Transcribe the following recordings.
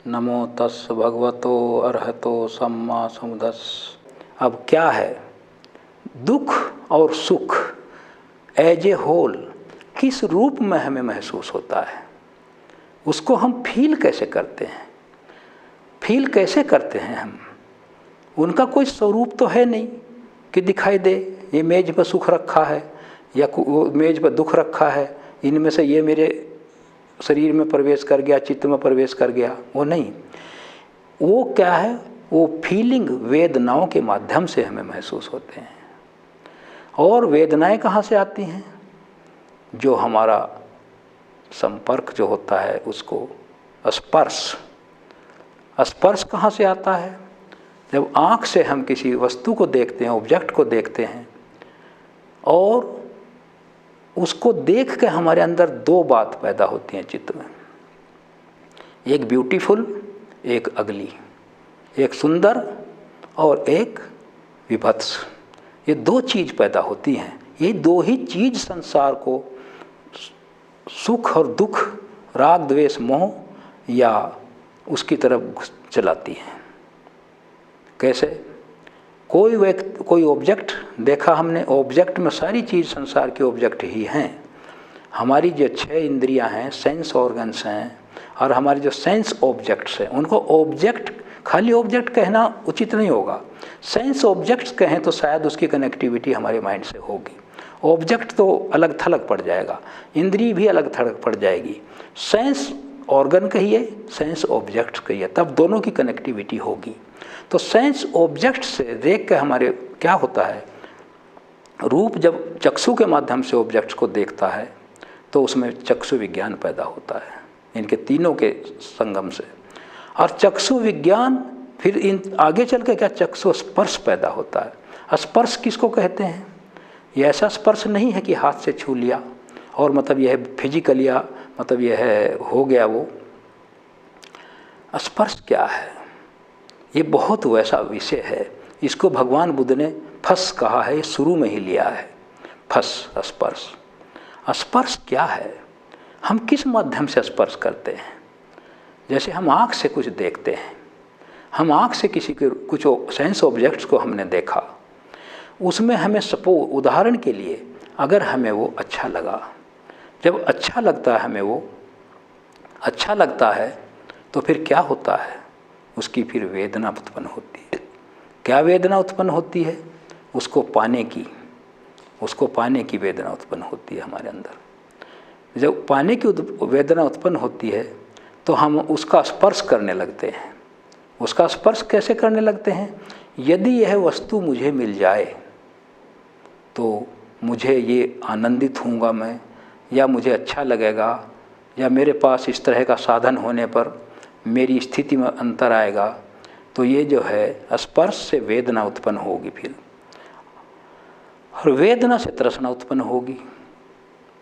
नमो तस् भगवतो अरहतो सम्मा समुदस्। अब क्या है दुख और सुख एज ए होल किस रूप में हमें महसूस होता है, उसको हम फील कैसे करते हैं, फील कैसे करते हैं हम। उनका कोई स्वरूप तो है नहीं कि दिखाई दे ये मेज पर सुख रखा है या वो मेज पर दुख रखा है, इनमें से ये मेरे शरीर में प्रवेश कर गया, चित्त में प्रवेश कर गया, वो नहीं। वो क्या है, वो फीलिंग वेदनाओं के माध्यम से हमें महसूस होते हैं। और वेदनाएं कहाँ से आती हैं? जो हमारा संपर्क जो होता है उसको स्पर्श, स्पर्श कहाँ से आता है? जब आँख से हम किसी वस्तु को देखते हैं, ऑब्जेक्ट को देखते हैं, और उसको देख के हमारे अंदर दो बात पैदा होती हैं चित्त में, एक ब्यूटीफुल, एक अगली, एक सुंदर और एक विभत्स। ये दो चीज़ पैदा होती हैं। ये दो ही चीज़ संसार को सुख और दुख, राग द्वेष मोह या उसकी तरफ चलाती हैं। कैसे? कोई व्यक्ति, कोई ऑब्जेक्ट देखा हमने, ऑब्जेक्ट में सारी चीज़ संसार के ऑब्जेक्ट ही हैं। हमारी जो 6 इंद्रियां हैं, सेंस ऑर्गन्स हैं, और हमारे जो सेंस ऑब्जेक्ट्स हैं, उनको ऑब्जेक्ट, खाली ऑब्जेक्ट कहना उचित नहीं होगा। सेंस ऑब्जेक्ट्स कहें तो शायद उसकी कनेक्टिविटी हमारे माइंड से होगी। ऑब्जेक्ट तो अलग थलग पड़ जाएगा, इंद्रिय भी अलग थलग पड़ जाएगी। सेंस ऑर्गन कहिए, सेंस ऑब्जेक्ट्स कहिए, तब दोनों की कनेक्टिविटी होगी। तो सेंस ऑब्जेक्ट से देख के हमारे क्या होता है, रूप जब चक्षु के माध्यम से ऑब्जेक्ट्स को देखता है तो उसमें चक्षु विज्ञान पैदा होता है, इनके तीनों के संगम से। और चक्षु विज्ञान फिर इन आगे चल के क्या चक्षु स्पर्श पैदा होता है। स्पर्श किसको कहते हैं? ये ऐसा स्पर्श नहीं है कि हाथ से छू लिया और मतलब यह फिजिकल या मतलब यह हो गया। वो स्पर्श क्या है? ये बहुत वैसा विषय है, इसको भगवान बुद्ध ने फस कहा है, शुरू में ही लिया है। फस, स्पर्श। स्पर्श क्या है? हम किस माध्यम से स्पर्श करते हैं? जैसे हम आँख से कुछ देखते हैं, हम आँख से किसी के कुछ सेंस ऑब्जेक्ट्स को हमने देखा, उसमें हमें उदाहरण के लिए अगर हमें वो अच्छा लगा, जब अच्छा लगता है, हमें वो अच्छा लगता है, तो फिर क्या होता है, उसकी फिर वेदना उत्पन्न होती है। क्या वेदना उत्पन्न होती है? उसको पाने की वेदना उत्पन्न होती है हमारे अंदर। जब पाने की वेदना उत्पन्न होती है तो हम उसका स्पर्श करने लगते हैं। उसका स्पर्श कैसे करने लगते हैं? यदि यह वस्तु मुझे मिल जाए तो मुझे ये आनंदित होऊंगा मैं, या मुझे अच्छा लगेगा, या मेरे पास इस तरह का साधन होने पर मेरी स्थिति में अंतर आएगा। तो ये जो है स्पर्श से वेदना उत्पन्न होगी फिर, और वेदना से तृष्णा उत्पन्न होगी,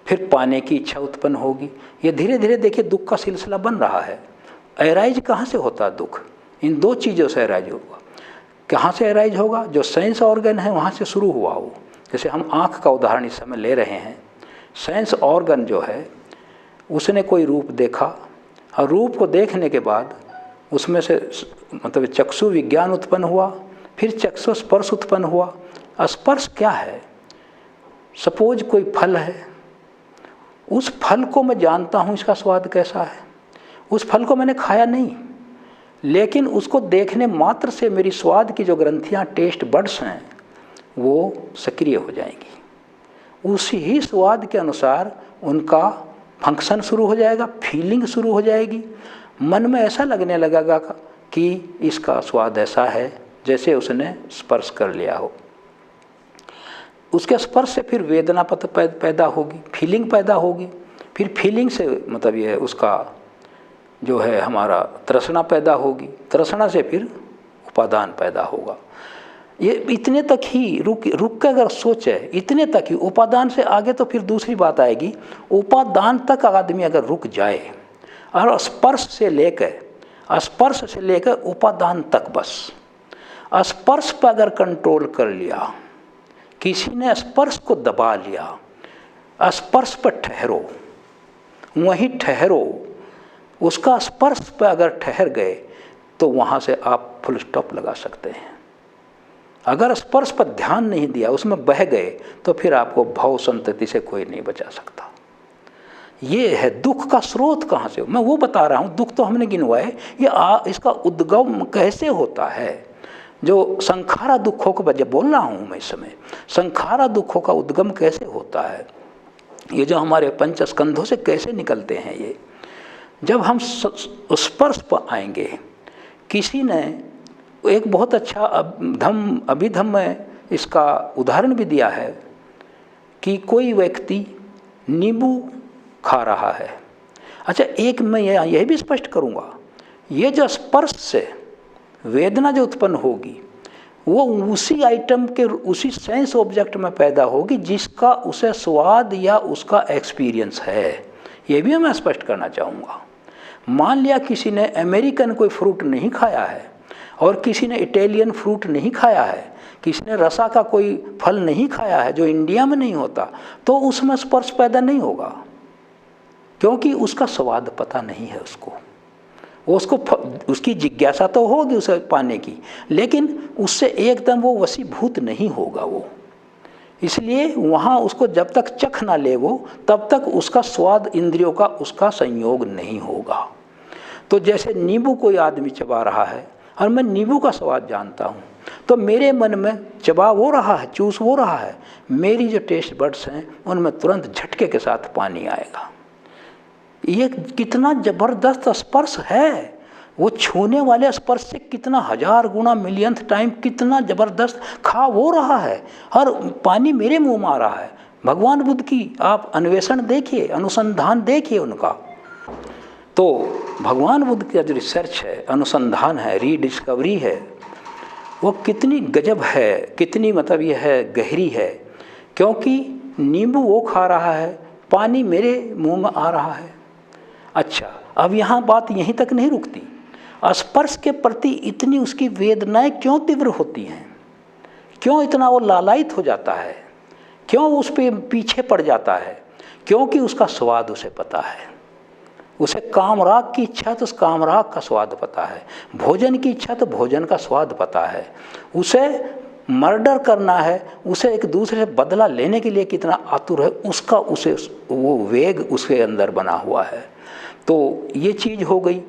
फिर पाने की इच्छा उत्पन्न होगी। ये धीरे धीरे देखिए दुख का सिलसिला बन रहा है। एराइज कहाँ से होता है दुख? इन दो चीज़ों से एराइज होगा। कहाँ से एराइज होगा? जो सेंस ऑर्गन है वहाँ से शुरू हुआ हो। जैसे हम आँख का उदाहरण इस समय ले रहे हैं, सेंस ऑर्गन जो है उसने कोई रूप देखा, और रूप को देखने के बाद उसमें से मतलब चक्षु विज्ञान उत्पन्न हुआ, फिर चक्षु स्पर्श उत्पन्न हुआ। स्पर्श क्या है? सपोज कोई फल है, उस फल को मैं जानता हूँ इसका स्वाद कैसा है, उस फल को मैंने खाया नहीं, लेकिन उसको देखने मात्र से मेरी स्वाद की जो ग्रंथियाँ, टेस्ट बड्स हैं, वो सक्रिय हो जाएंगी। उसी ही स्वाद के अनुसार उनका फंक्शन शुरू हो जाएगा, फीलिंग शुरू हो जाएगी। मन में ऐसा लगने लगेगा कि इसका स्वाद ऐसा है जैसे उसने स्पर्श कर लिया हो। उसके स्पर्श से फिर वेदना पैदा होगी, फीलिंग पैदा होगी, फिर फीलिंग से मतलब ये उसका जो है हमारा तृष्णा पैदा होगी, तृष्णा से फिर उपादान पैदा होगा। ये इतने तक ही रुक के अगर सोचे, इतने तक ही। उपादान से आगे तो फिर दूसरी बात आएगी। उपादान तक आदमी अगर रुक जाए और स्पर्श से लेकर उपादान तक, बस स्पर्श पर अगर कंट्रोल कर लिया, किसी ने स्पर्श को दबा लिया, स्पर्श पर ठहरो, वहीं ठहरो, उसका स्पर्श पर अगर ठहर गए तो वहाँ से आप फुल स्टॉप लगा सकते हैं। अगर स्पर्श पर ध्यान नहीं दिया, उसमें बह गए, तो फिर आपको भव संतति से कोई नहीं बचा सकता। ये है दुख का स्रोत कहाँ से, मैं वो बता रहा हूँ। दुख तो हमने गिनवाए, ये इसका उद्गम कैसे होता है। जो संखारा दुखों को वजह बोल रहा हूँ मैं इस समय, संखारा दुखों का उद्गम कैसे होता है, ये जो हमारे पंच स्कंधों से कैसे निकलते हैं। ये जब हम स्पर्श पर आएंगे, किसी ने एक बहुत अच्छा अभिधम में इसका उदाहरण भी दिया है कि कोई व्यक्ति नींबू खा रहा है। अच्छा, एक मैं यह भी स्पष्ट करूँगा, ये जो स्पर्श से वेदना जो उत्पन्न होगी वो उसी आइटम के, उसी सेंस ऑब्जेक्ट में पैदा होगी जिसका उसे स्वाद या उसका एक्सपीरियंस है। ये भी मैं स्पष्ट करना चाहूँगा। मान लिया किसी ने अमेरिकन कोई फ्रूट नहीं खाया है और किसी ने इटालियन फ्रूट नहीं खाया है, किसी ने रसा का कोई फल नहीं खाया है जो इंडिया में नहीं होता, तो उसमें स्पर्श पैदा नहीं होगा, क्योंकि उसका स्वाद पता नहीं है उसको उसकी जिज्ञासा तो होगी उसे पाने की, लेकिन उससे एकदम वो वशीभूत नहीं होगा वो। इसलिए वहाँ उसको जब तक चख ना ले वो, तब तक उसका स्वाद इंद्रियों का उसका संयोग नहीं होगा। तो जैसे नींबू कोई आदमी चबा रहा है और मैं नींबू का स्वाद जानता हूँ, तो मेरे मन में चबा वो रहा है, चूस वो रहा है, मेरी जो टेस्ट बड्स हैं उनमें तुरंत झटके के साथ पानी आएगा। ये कितना जबरदस्त स्पर्श है, वो छूने वाले स्पर्श से कितना 1000 गुना मिलियंथ टाइम कितना जबरदस्त खा वो रहा है और पानी मेरे मुंह में आ रहा है। भगवान बुद्ध की आप अन्वेषण देखिए, अनुसंधान देखिए उनका। तो भगवान बुद्ध का जो रिसर्च है, अनुसंधान है, रीडिस्कवरी है, वो कितनी गजब है, कितनी मतलब ये है गहरी है। क्योंकि नींबू वो खा रहा है, पानी मेरे मुंह में आ रहा है। अच्छा, अब यहाँ बात यहीं तक नहीं रुकती। स्पर्श के प्रति इतनी उसकी वेदनाएं क्यों तीव्र होती हैं, क्यों इतना वो लालायित हो जाता है, क्यों उस पे पीछे पड़ जाता है? क्योंकि उसका स्वाद उसे पता है। उसे कामराग की इच्छा तो उस कामराग का स्वाद पता है, भोजन की इच्छा तो भोजन का स्वाद पता है, उसे मर्डर करना है, उसे एक दूसरे से बदला लेने के लिए कितना आतुर है, उसका उसे वो वेग उसके अंदर बना हुआ है। तो ये चीज़ हो गई।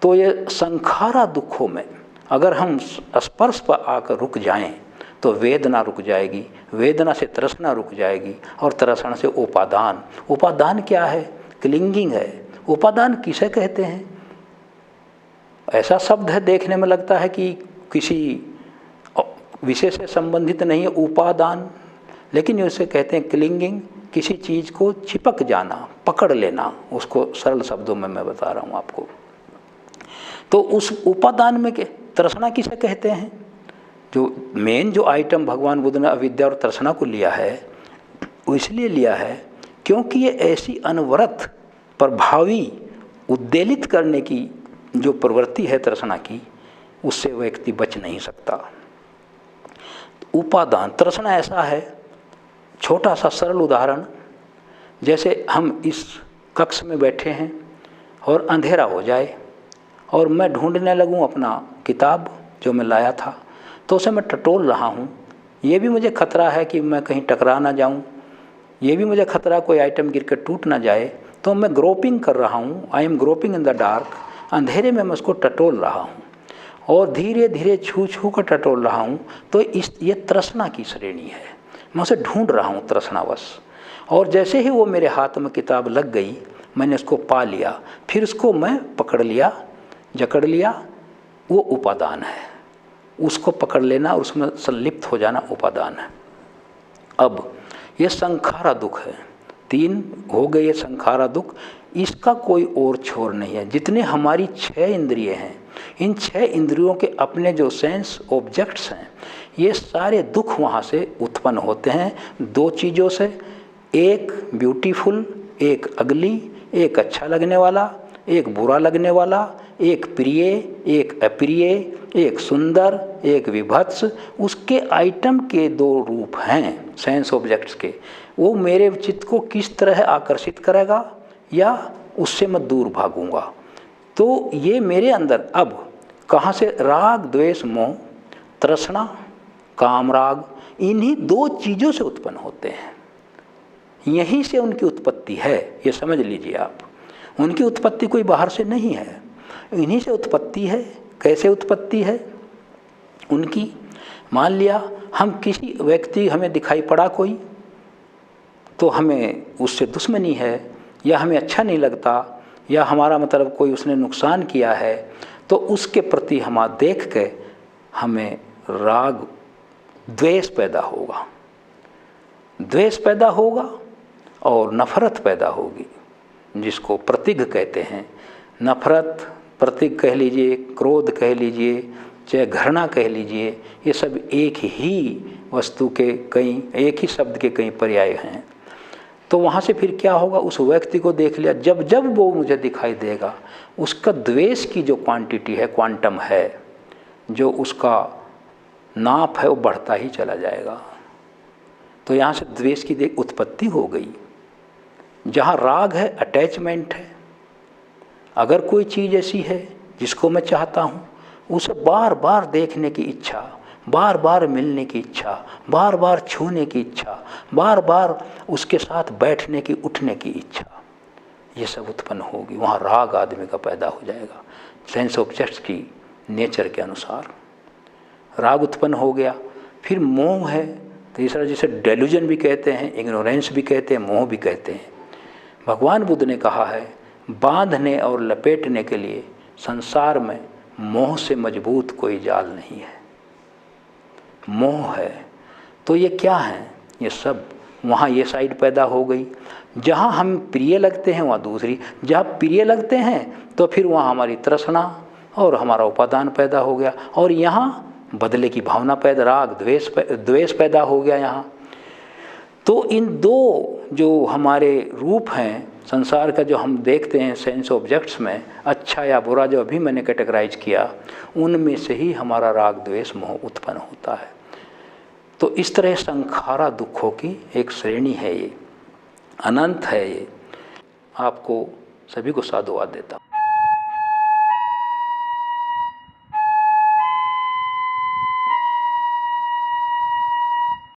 तो ये संखारा दुखों में अगर हम स्पर्श पर आकर रुक जाएं तो वेदना रुक जाएगी, वेदना से तृष्णा रुक जाएगी और तृष्णा से उपादान। उपादान क्या है? क्लिंगिंग है। उपादान किसे कहते हैं? ऐसा शब्द है देखने में लगता है कि किसी विषय से संबंधित नहीं है, उपादान, लेकिन उसे कहते हैं क्लिंगिंग, किसी चीज़ को चिपक जाना, पकड़ लेना। उसको सरल शब्दों में मैं बता रहा हूँ आपको। तो उस उपादान में तृष्णा किसे कहते हैं? जो मेन जो आइटम भगवान बुद्ध ने अविद्या और तृष्णा को लिया है, वो इसलिए लिया है क्योंकि ये ऐसी अनवरत प्रभावी उद्वेलित करने की जो प्रवृत्ति है तृष्णा की, उससे व्यक्ति बच नहीं सकता। उपादान, तृष्णा ऐसा है, छोटा सा सरल उदाहरण, जैसे हम इस कक्ष में बैठे हैं और अंधेरा हो जाए और मैं ढूंढने लगूं अपना किताब जो मैं लाया था, तो उसे मैं टटोल रहा हूं। ये भी मुझे खतरा है कि मैं कहीं टकरा ना जाऊं, ये भी मुझे खतरा कोई आइटम गिर कर टूट ना जाए, तो मैं ग्रोपिंग कर रहा हूं। I am groping in the dark. अंधेरे में मैं उसको टटोल रहा हूं और धीरे धीरे छू छू कर टटोल रहा हूं। तो ये तृष्णा की श्रेणी है, मैं उसे ढूंढ रहा हूँ तृष्णावश। और जैसे ही वो मेरे हाथ में किताब लग गई, मैंने उसको पा लिया, फिर उसको मैं पकड़ लिया, जकड़ लिया, वो उपादान है। उसको पकड़ लेना और उसमें संलिप्त हो जाना उपादान है। अब ये संखारा दुख है, 3 हो गए ये संखारा दुख। इसका कोई और छोर नहीं है। जितने हमारी 6 इंद्रिय हैं, इन 6 इंद्रियों के अपने जो सेंस ऑब्जेक्ट्स हैं, ये सारे दुख वहाँ से उत्पन्न होते हैं 2 चीज़ों से, एक ब्यूटीफुल, एक अगली, एक अच्छा लगने वाला, एक बुरा लगने वाला, एक प्रिय, एक अप्रिय, एक सुंदर, एक विभत्स। उसके आइटम के 2 रूप हैं सेंस ऑब्जेक्ट्स के। वो मेरे चित्त को किस तरह आकर्षित करेगा या उससे मैं दूर भागूंगा। तो ये मेरे अंदर अब कहाँ से राग द्वेष मोह तृष्णा काम राग, इन्हीं दो चीज़ों से उत्पन्न होते हैं। यहीं से उनकी उत्पत्ति है, ये समझ लीजिए आप। उनकी उत्पत्ति कोई बाहर से नहीं है, इन्हीं से उत्पत्ति है। कैसे उत्पत्ति है उनकी? मान लिया हम किसी व्यक्ति, हमें दिखाई पड़ा कोई, तो हमें उससे दुश्मनी है या हमें अच्छा नहीं लगता, या हमारा मतलब कोई उसने नुकसान किया है, तो उसके प्रति हम देख के हमें राग द्वेष पैदा होगा, द्वेष पैदा होगा और नफरत पैदा होगी, जिसको प्रतिघ कहते हैं। नफरत, प्रतिघ कह लीजिए, क्रोध कह लीजिए, चाहे घृणा कह लीजिए, ये सब एक ही वस्तु के कई, एक ही शब्द के कई पर्याय हैं। तो वहाँ से फिर क्या होगा, उस व्यक्ति को देख लिया, जब जब वो मुझे दिखाई देगा, उसका द्वेष की जो क्वांटिटी है, क्वांटम है, जो उसका नाप है, वो बढ़ता ही चला जाएगा। तो यहाँ से द्वेष की उत्पत्ति हो गई। जहाँ राग है, अटैचमेंट है। अगर कोई चीज़ ऐसी है जिसको मैं चाहता हूँ, उसे बार बार देखने की इच्छा, बार बार मिलने की इच्छा, बार बार छूने की इच्छा, बार बार उसके साथ बैठने की, उठने की इच्छा, ये सब उत्पन्न होगी। वहाँ राग आदमी का पैदा हो जाएगा, सेंस ऑब्जेक्ट्स की नेचर के अनुसार राग उत्पन्न हो गया। फिर मोह है, तीसरा जिसे डेल्यूजन भी कहते हैं, इग्नोरेंस भी कहते हैं, मोह भी कहते हैं। भगवान बुद्ध ने कहा है, बांधने और लपेटने के लिए संसार में मोह से मजबूत कोई जाल नहीं है। मोह है तो ये क्या है, ये सब वहाँ ये साइड पैदा हो गई। जहाँ हम प्रिय लगते हैं वहाँ दूसरी, जहाँ प्रिय लगते हैं तो फिर वहाँ हमारी तृष्णा और हमारा उपादान पैदा हो गया, और यहाँ बदले की भावना पैदा, राग द्वेष पैदा हो गया यहाँ। तो इन दो जो हमारे रूप हैं संसार का, जो हम देखते हैं सेंस ऑब्जेक्ट्स में, अच्छा या बुरा जो अभी मैंने कैटेगराइज किया, उनमें से ही हमारा राग द्वेष मोह उत्पन्न होता है। तो इस तरह संखारा दुखों की एक श्रेणी है, ये अनंत है। ये आपको सभी को साधुवाद देता हूँ।